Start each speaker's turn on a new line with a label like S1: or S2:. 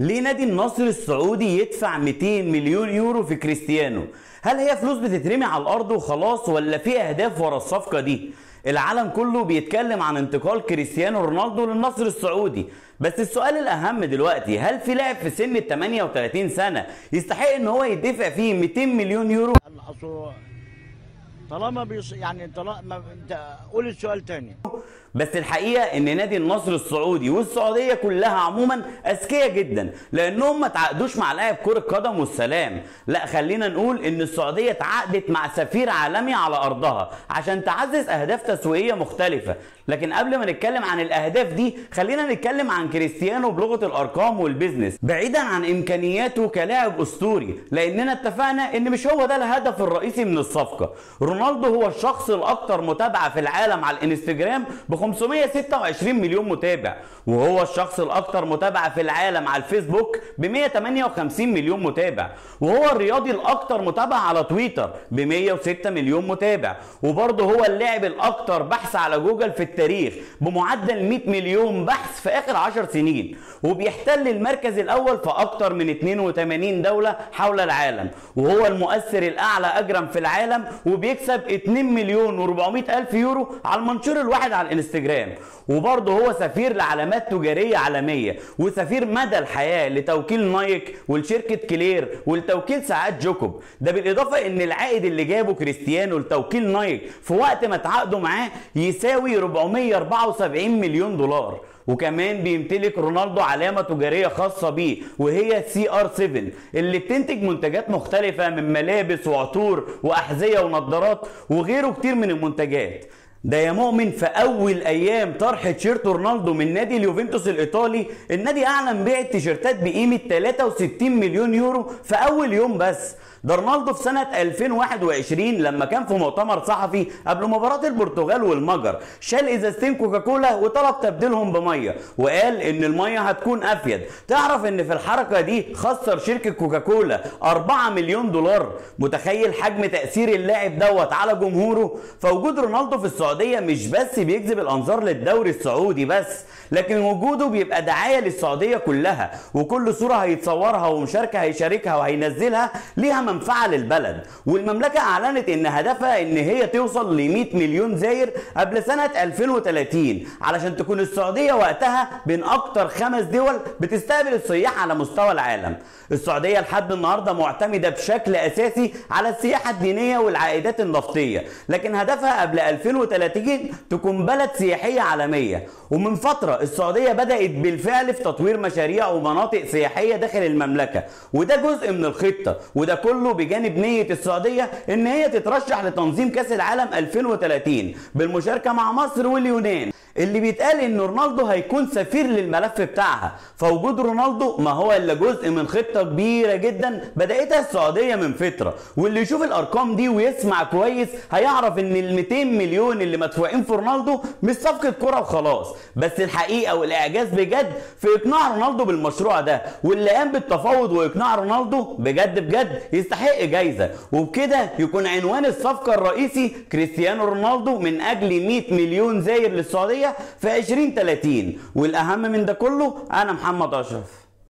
S1: ليه نادي النصر السعودي يدفع 200 مليون يورو في كريستيانو؟ هل هي فلوس بتترمي على الارض وخلاص ولا في اهداف ورا الصفقه دي؟ العالم كله بيتكلم عن انتقال كريستيانو رونالدو للنصر السعودي، بس السؤال الاهم دلوقتي هل في لاعب في سن ال 38 سنه يستحق ان هو يدفع فيه 200 مليون يورو؟
S2: طالما طالما انت قول السؤال تاني.
S1: بس الحقيقه ان نادي النصر السعودي والسعوديه كلها عموما اذكياء جدا، لانهم ما تعاقدوش مع لاعب كره قدم والسلام، لا خلينا نقول ان السعوديه تعاقدت مع سفير عالمي على ارضها عشان تعزز اهداف تسويقيه مختلفه. لكن قبل ما نتكلم عن الاهداف دي خلينا نتكلم عن كريستيانو بلغه الارقام والبيزنس، بعيدا عن امكانياته كلاعب اسطوري، لاننا اتفقنا ان مش هو ده الهدف الرئيسي من الصفقه. رونالدو هو الشخص الاكثر متابعه في العالم على الانستجرام ب 526 مليون متابع، وهو الشخص الاكثر متابعه في العالم على الفيسبوك ب 158 مليون متابع، وهو الرياضي الاكثر متابعه على تويتر ب 106 مليون متابع، وبرضه هو اللاعب الاكثر بحث على جوجل في التاريخ بمعدل 100 مليون بحث في اخر 10 سنين، وبيحتل المركز الاول في اكثر من 82 دوله حول العالم، وهو المؤثر الاعلى اجرا في العالم وبيكسب 2 مليون و400 الف يورو على المنشور الواحد على الانستجرام، وبرضه هو سفير لعلامات تجاريه عالميه وسفير مدى الحياه لتوكيل نايك ولشركه كلير ولتوكيل ساعات جوكوب. ده بالاضافه ان العائد اللي جابه كريستيانو لتوكيل نايك في وقت ما تعاقدوا معاه يساوي 474 مليون دولار. وكمان بيمتلك رونالدو علامة تجارية خاصة بيه وهي CR7 اللي بتنتج منتجات مختلفة من ملابس وعطور وأحذية ونظارات وغيره كتير من المنتجات. ده يا مؤمن في اول ايام طرح تيشيرت رونالدو من نادي اليوفنتوس الايطالي النادي اعلن بيع التيشيرتات بقيمه 63 مليون يورو في اول يوم بس. ده رونالدو في سنه 2021 لما كان في مؤتمر صحفي قبل مباراه البرتغال والمجر شال ازازتين كوكاكولا وطلب تبديلهم بميه، وقال ان الميه هتكون افيد. تعرف ان في الحركه دي خسر شركه كوكاكولا 4 مليون دولار؟ متخيل حجم تاثير اللاعب دوت على جمهوره؟ فوجود رونالدو في السعوديه مش بس بيجذب الانظار للدوري السعودي بس، لكن وجوده بيبقى دعايه للسعوديه كلها، وكل صوره هيتصورها ومشاركه هيشاركها وهينزلها ليها منفعه للبلد. والمملكه اعلنت ان هدفها ان هي توصل ل 100 مليون زائر قبل سنه 2030 علشان تكون السعوديه وقتها بين اكتر 5 دول بتستقبل السياح على مستوى العالم. السعوديه لحد النهارده معتمده بشكل اساسي على السياحه الدينيه والعائدات النفطيه، لكن هدفها قبل 2030 تكون بلد سياحيه عالميه. ومن فتره السعوديه بدات بالفعل في تطوير مشاريع ومناطق سياحيه داخل المملكه، وده جزء من الخطه، وده كله بجانب نيه السعوديه ان هي تترشح لتنظيم كاس العالم 2030 بالمشاركه مع مصر واليونان، اللي بيتقال ان رونالدو هيكون سفير للملف بتاعها. فوجود رونالدو ما هو الا جزء من خطه كبيره جدا بداتها السعوديه من فتره، واللي يشوف الارقام دي ويسمع كويس هيعرف ان ال 200 مليون اللي مدفوعين في رونالدو مش صفقه كره وخلاص، بس الحقيقه والاعجاز بجد في اقناع رونالدو بالمشروع ده، واللي قام بالتفاوض واقناع رونالدو بجد بجد يستحق جايزه. وبكده يكون عنوان الصفقه الرئيسي كريستيانو رونالدو من اجل 100 مليون زائر للسعوديه في 2030. والاهم من ده كله انا محمد اشرف.